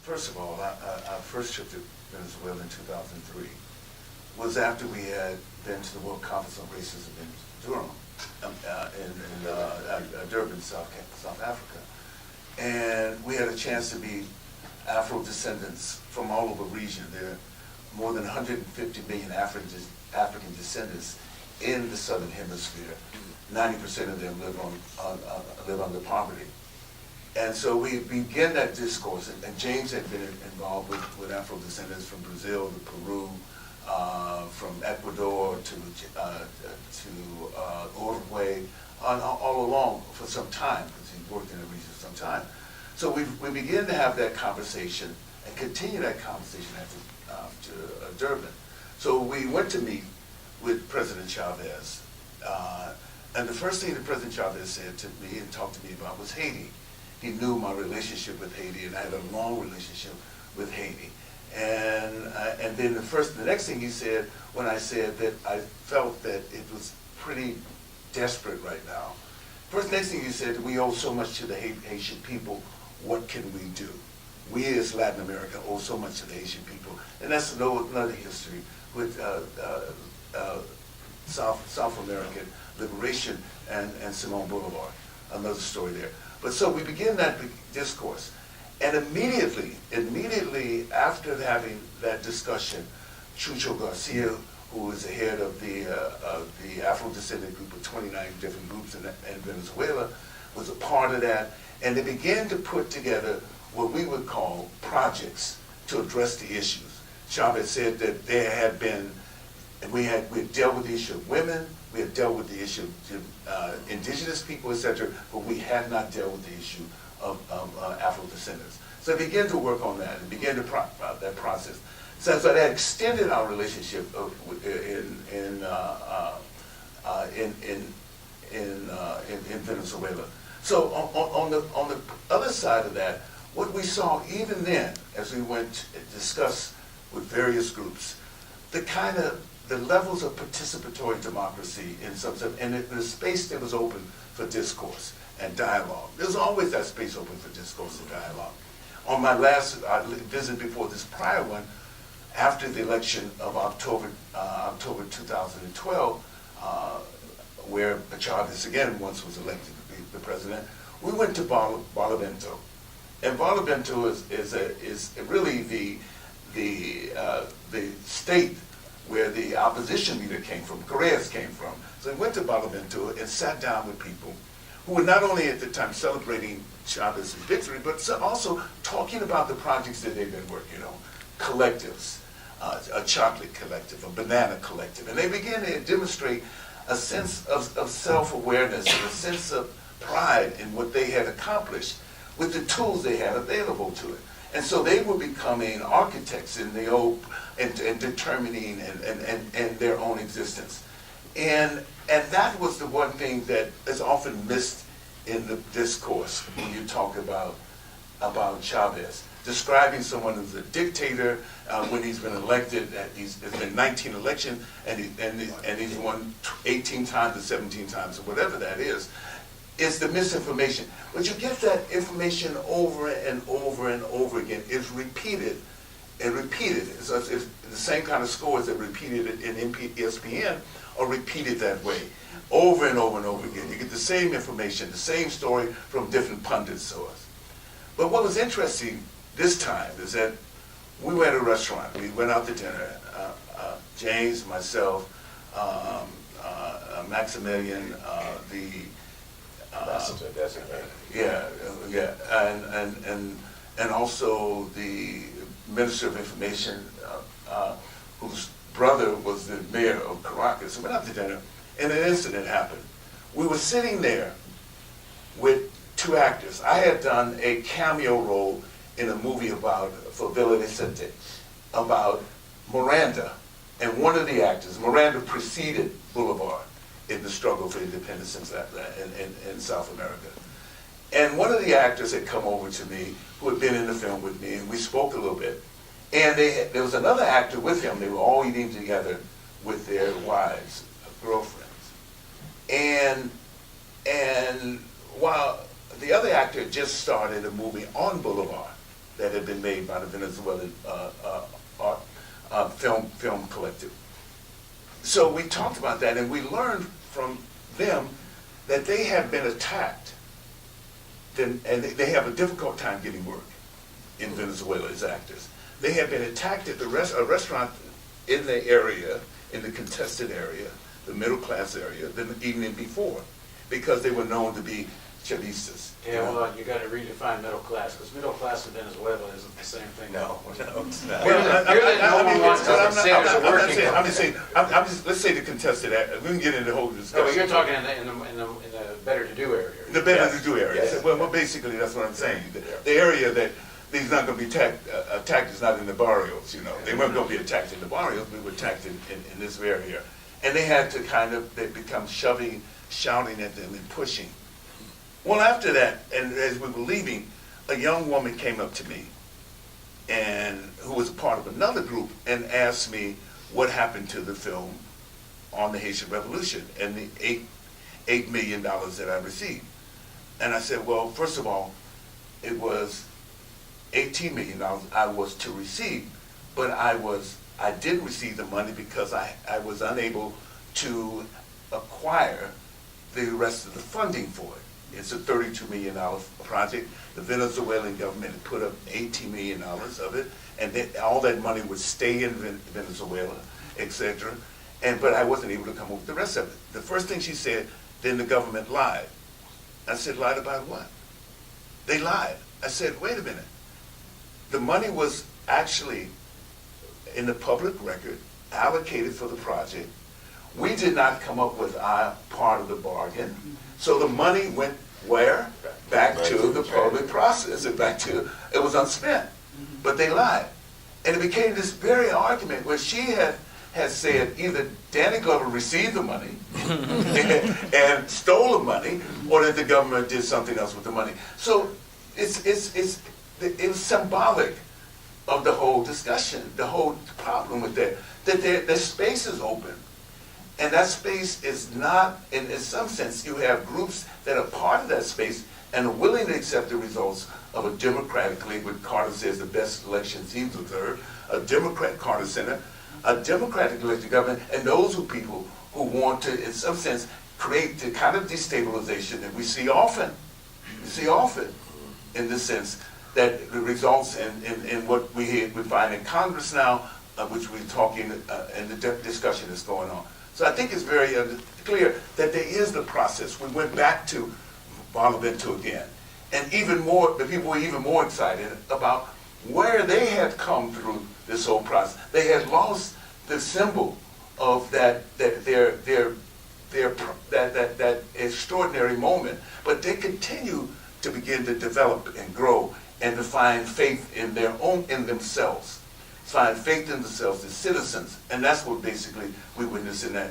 First of all, our first trip to Venezuela in 2003 was after we had been to the World Conference on Racism in Durham, in Durban, South Africa. And we had a chance to meet Afro-descendants from all over the region. There are more than 150 million African descendants in the Southern Hemisphere. 90% of them live under poverty. And so we began that discourse, and James had been involved with Afro-descendants from Brazil to Peru, from Ecuador to Uruguay, all along for some time, because he worked in the region for some time. So we began to have that conversation and continue that conversation after Durban. So we went to meet with President Chavez, and the first thing that President Chavez said to me and talked to me about was Haiti. He knew my relationship with Haiti, and I had a long relationship with Haiti. And then the next thing he said, when I said that I felt that it was pretty desperate right now, next thing he said, we owe so much to the Haitian people, what can we do? We as Latin America owe so much to the Haitian people. And that's another history with South American liberation and Simon Bolivar, another story there. But so we begin that discourse. And immediately after having that discussion, Chucho Garcia, who is the head of the Afro-descendant group of 29 different groups in Venezuela, was a part of that. And they began to put together what we would call projects to address the issues. Chavez said that there had been, and we had dealt with the issue of women, we had dealt with the issue of indigenous people, etc., but we had not dealt with the issue of Afro-descendants. So I began to work on that and began that process. So that extended our relationship in Venezuela. So on the other side of that, what we saw even then, as we went to discuss with various groups, the levels of participatory democracy in some sense, and the space that was open for discourse and dialogue. There's always that space open for discourse and dialogue. On my last visit before this prior one, after the election of October 2012, where Chavez again once was elected to be the president, we went to Barlovento. And Barlovento is really the state where the opposition leader came from, Correas came from. So we went to Barlovento and sat down with people who were not only at the time celebrating Chavez's victory, but also talking about the projects that they've been working on, collectives, a chocolate collective, a banana collective. And they began to demonstrate a sense of self-awareness and a sense of pride in what they had accomplished with the tools they had available to it. And so they were becoming architects in and determining and their own existence. And that was the one thing that is often missed in the discourse when you talk about Chavez. Describing someone as a dictator when he's been elected, there's been 19 elections, and he's won 18 times or 17 times or whatever that is the misinformation. But you get that information over and over and over again. It's repeated and repeated. So it's the same kind of scores that repeated it in ESPN are repeated that way over and over and over again. You get the same information, the same story from different pundits. sources. But what was interesting this time is that we were at a restaurant. We went out to dinner. James, myself, Maximilian, the and also the Minister of Information, whose brother was the mayor of Caracas. So we went out to dinner, and an incident happened. We were sitting there with two actors. I had done a cameo role in a movie for Villa Vicente about Miranda, and one of the actors, Miranda preceded Bolivar in the struggle for independence in South America. And one of the actors had come over to me who had been in the film with me, and we spoke a little bit. And there was another actor with him. They were all eating together with their wives, girlfriends. And while the other actor just started a movie on Bolivar, that had been made by the Venezuelan film collective. So we talked about that, and we learned from them that they have been attacked, and they have a difficult time getting work in Venezuela as actors. They have been attacked at a restaurant in the area, in the contested area, the middle class area, the evening before, because they were known to be chavistas. Yeah, well, you got to redefine middle class, because middle class in Venezuela isn't the same thing. No, it's not. Let's say the contested area. We can get into the whole discussion. No, but you're talking in the better-to-do area. The better-to-do area. Yes. Well, basically, that's what I'm saying. The area that he's not going to be attacked is not in the barrios, you know. They weren't going to be attacked in the barrios. We were attacked in this area. And they had to they become shoving, shouting at them and pushing. Well, after that, and as we were leaving, a young woman came up to me, and who was a part of another group, and asked me what happened to the film on the Haitian Revolution and the $8 million that I received. And I said, well, first of all, it was $18 million I was to receive, but I didn't receive the money because I was unable to acquire the rest of the funding for it. It's a $32 million project. The Venezuelan government had put up $18 million of it, and then all that money would stay in Venezuela, etc. But I wasn't able to come up with the rest of it. The first thing she said, then the government lied. I said, lied about what? They lied. I said, wait a minute. The money was actually in the public record, allocated for the project. We did not come up with our part of the bargain. So the money went where? Back to the public process. It was unspent. But they lied. And it became this very argument where she had said either Danny Glover received the money and stole the money, or that the government did something else with the money. So it was symbolic of the whole discussion, the whole problem with that the space is open. And that space is not, in some sense, you have groups that are part of that space and are willing to accept the results of a democratically, what Carter says, the best elections he's observed, a Democrat Carter Center, a democratic elected government, and those people who want to, in some sense, create the kind of destabilization that we see often. In the sense that results in what we find in Congress now, which we're talking, and the discussion is going on. So I think it's very clear that there is the process. We went back to Barlovento again. And even more, the people were even more excited about where they had come through this whole process. They had lost the symbol of that extraordinary moment, but they continue to begin to develop and grow and to find faith in themselves. Find faith in themselves as citizens, and that's what basically we witness in our